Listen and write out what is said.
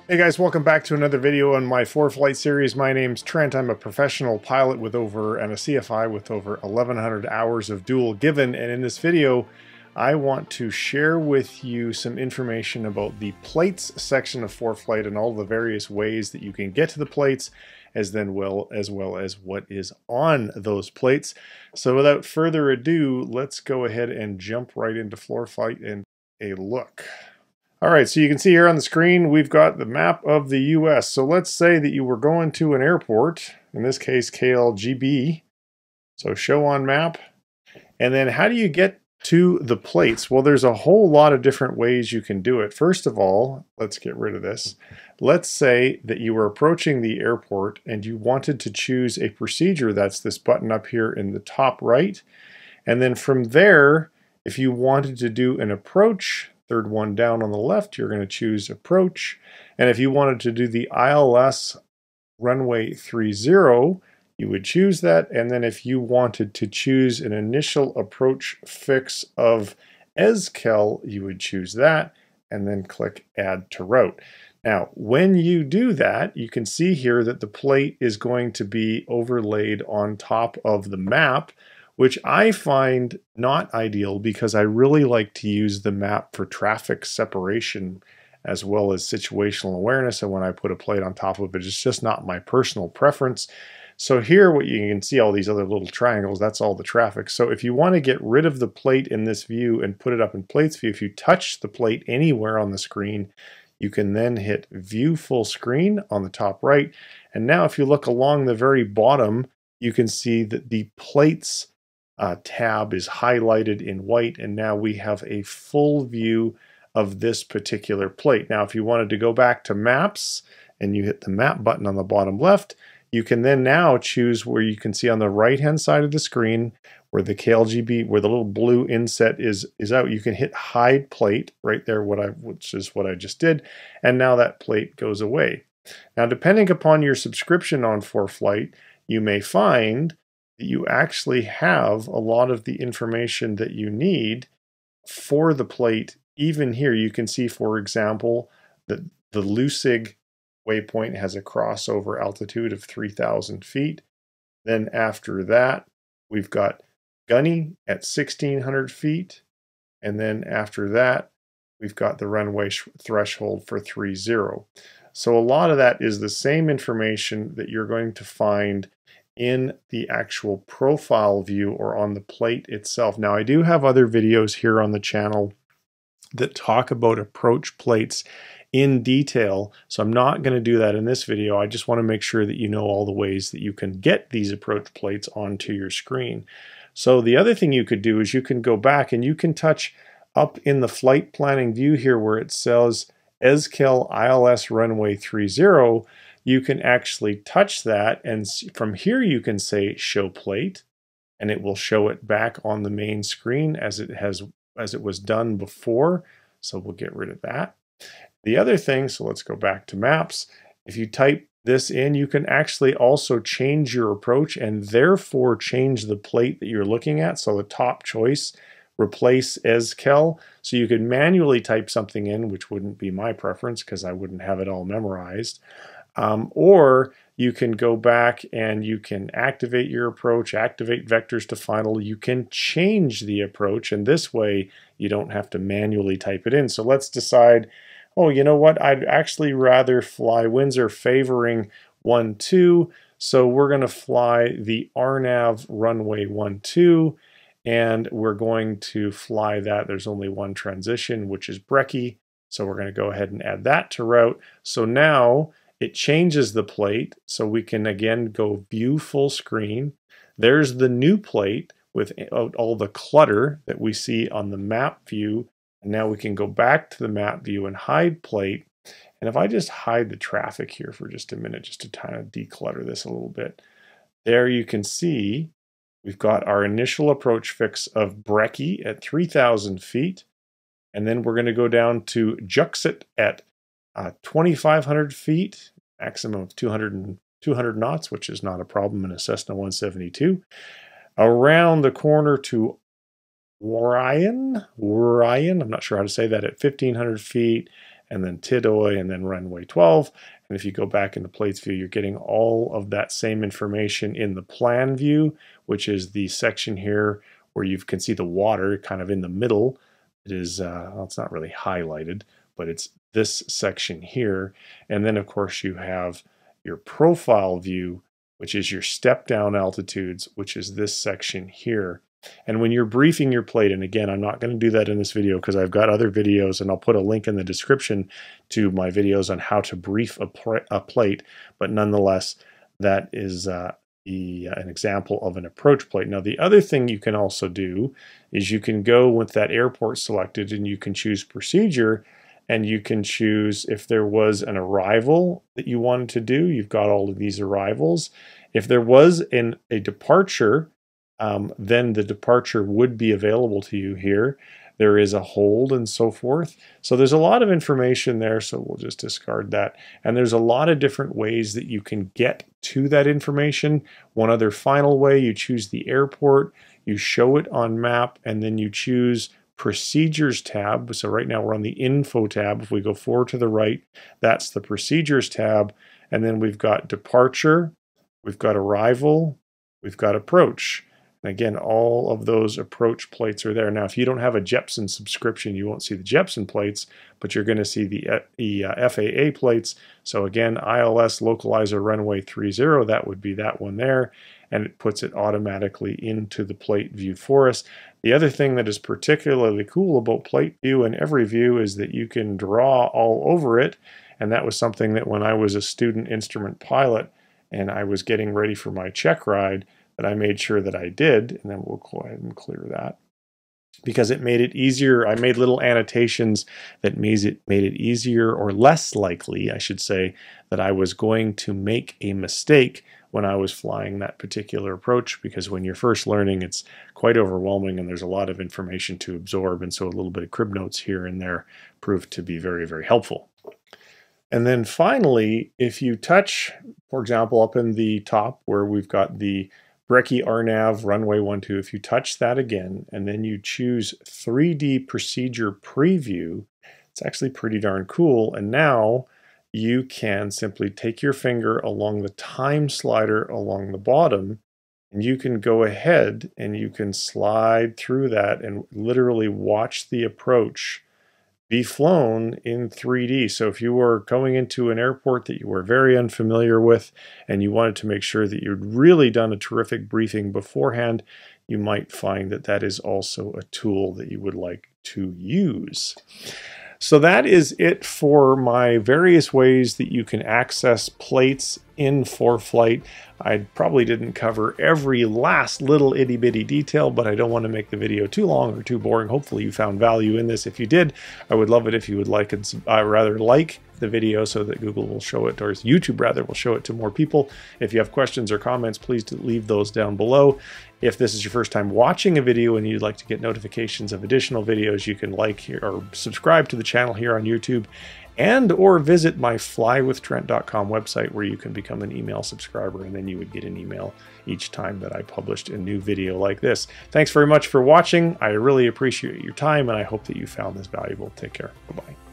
Hey guys, welcome back to another video on my Foreflight series. My name's Trent. I'm a professional pilot with and a CFI with over 1,100 hours of dual given, and in this video I want to share with you some information about the plates section of Foreflight and all the various ways that you can get to the plates, as well as what is on those plates. So without further ado, let's go ahead and jump right into Foreflight and a look. All right, so you can see here on the screen, we've got the map of the US. So let's say that you were going to an airport, in this case, KLGB. So show on map. And then how do you get to the plates? Well, there's a whole lot of different ways you can do it. First of all, let's get rid of this. Let's say that you were approaching the airport and you wanted to choose a procedure. That's this button up here in the top right. And then from there, if you wanted to do an approach, third one down on the left, you're going to choose approach. And if you wanted to do the ILS runway 30, you would choose that. And then if you wanted to choose an initial approach fix of ESKEL, you would choose that and then click add to route. Now, when you do that, you can see here that the plate is going to be overlaid on top of the map, which I find not ideal because I really like to use the map for traffic separation as well as situational awareness. And when I put a plate on top of it, it's just not my personal preference. So here, what you can see all these other little triangles, that's all the traffic. So if you want to get rid of the plate in this view and put it up in plates view, if you touch the plate anywhere on the screen, you can then hit view full screen on the top right. And now if you look along the very bottom, you can see that the plates tab is highlighted in white, and now we have a full view of this particular plate. Now if you wanted to go back to maps and you hit the map button on the bottom left, you can then now choose where you can see on the right hand side of the screen where the KLGB, where the little blue inset is out, you can hit hide plate right there, which is what I just did, and now that plate goes away. Now depending upon your subscription on Foreflight, you may find that you actually have a lot of the information that you need for the plate. Even here, you can see, for example, that the Lusig waypoint has a crossover altitude of 3,000 feet. Then after that, we've got Gunny at 1,600 feet. And then after that, we've got the runway threshold for 30. So a lot of that is the same information that you're going to find in the actual profile view or on the plate itself. Now I do have other videos here on the channel that talk about approach plates in detail, so I'm not going to do that in this video. I just want to make sure that you know all the ways that you can get these approach plates onto your screen. So the other thing you could do is you can go back and you can touch up in the flight planning view here where it says ESKEL ILS runway 30. You can actually touch that, and from here you can say show plate, and it will show it back on the main screen as it was done before. So we'll get rid of that. The other thing, so let's go back to maps. If you type this in, you can actually also change your approach and therefore change the plate that you're looking at. So the top choice, replace ESKEL. So you could manually type something in, which wouldn't be my preference because I wouldn't have it all memorized. Or you can go back and you can activate your approach, activate vectors to final. You can change the approach, and this way you don't have to manually type it in. So let's decide, oh, you know what? I'd actually rather fly Windsor favoring 12. So we're going to fly the RNAV runway 12, and we're going to fly that. There's only one transition, which is Brecky. So we're going to go ahead and add that to route. So now it changes the plate, so we can again go view full screen. There's the new plate with all the clutter that we see on the map view. And now we can go back to the map view and hide plate. And if I just hide the traffic here for just a minute, just to kind of declutter this a little bit, there you can see we've got our initial approach fix of Brecky at 3,000 feet. And then we're going to go down to Juxit at 2,500 feet, maximum of 200 knots, which is not a problem in a Cessna 172. Around the corner to Orion, I'm not sure how to say that, at 1,500 feet, and then Tidoi, and then runway 12. And if you go back in the plates view, you're getting all of that same information in the plan view, which is the section here where you can see the water kind of in the middle. It is, well, it's not really highlighted, but it's this section here. And then of course you have your profile view, which is your step down altitudes, which is this section here. And when you're briefing your plate, and again, I'm not going to do that in this video because I've got other videos, and I'll put a link in the description to my videos on how to brief a plate, but nonetheless, that is an example of an approach plate. Now, the other thing you can also do is you can go with that airport selected, and you can choose procedure, and you can choose if there was an arrival that you wanted to do. You've got all of these arrivals. If there was a departure, then the departure would be available to you here. There is a hold and so forth. So there's a lot of information there, so we'll just discard that. And there's a lot of different ways that you can get to that information. One other final way, you choose the airport, you show it on map, and then you choose Procedures tab. So right now we're on the Info tab. If we go forward to the right, that's the Procedures tab. And then we've got Departure, we've got Arrival, we've got Approach. And again, all of those approach plates are there. Now, if you don't have a Jeppesen subscription, you won't see the Jeppesen plates, but you're going to see the FAA plates. So again, ILS Localizer Runway 30, that would be that one there, and it puts it automatically into the plate view for us. The other thing that is particularly cool about plate view and every view is that you can draw all over it, and that was something that when I was a student instrument pilot and I was getting ready for my check ride, that I made sure that I did, and then we'll go ahead and clear that because it made it easier. I made little annotations that made it easier, or less likely, I should say, that I was going to make a mistake when I was flying that particular approach, because when you're first learning, it's quite overwhelming and there's a lot of information to absorb, and so a little bit of crib notes here and there proved to be very, very helpful. And then finally, if you touch, for example, up in the top where we've got the Brecky RNAV runway 12, if you touch that again, and then you choose 3D procedure preview, it's actually pretty darn cool. And now you can simply take your finger along the time slider along the bottom, and you can go ahead and you can slide through that and literally watch the approach be flown in 3D. So if you were going into an airport that you were very unfamiliar with and you wanted to make sure that you'd really done a terrific briefing beforehand, you might find that that is also a tool that you would like to use. So that is it for my various ways that you can access plates in Foreflight. I probably didn't cover every last little itty bitty detail, but I don't want to make the video too long or too boring. Hopefully you found value in this. If you did, I would love it if you would like and like the video so that Google will show it, or YouTube rather, will show it to more people. If you have questions or comments, please leave those down below. If this is your first time watching a video and you'd like to get notifications of additional videos, you can like here or subscribe to the channel here on YouTube, and or visit my flywithtrent.com website where you can become an email subscriber, and then you would get an email each time that I published a new video like this. Thanks very much for watching. I really appreciate your time, and I hope that you found this valuable. Take care. Bye-bye.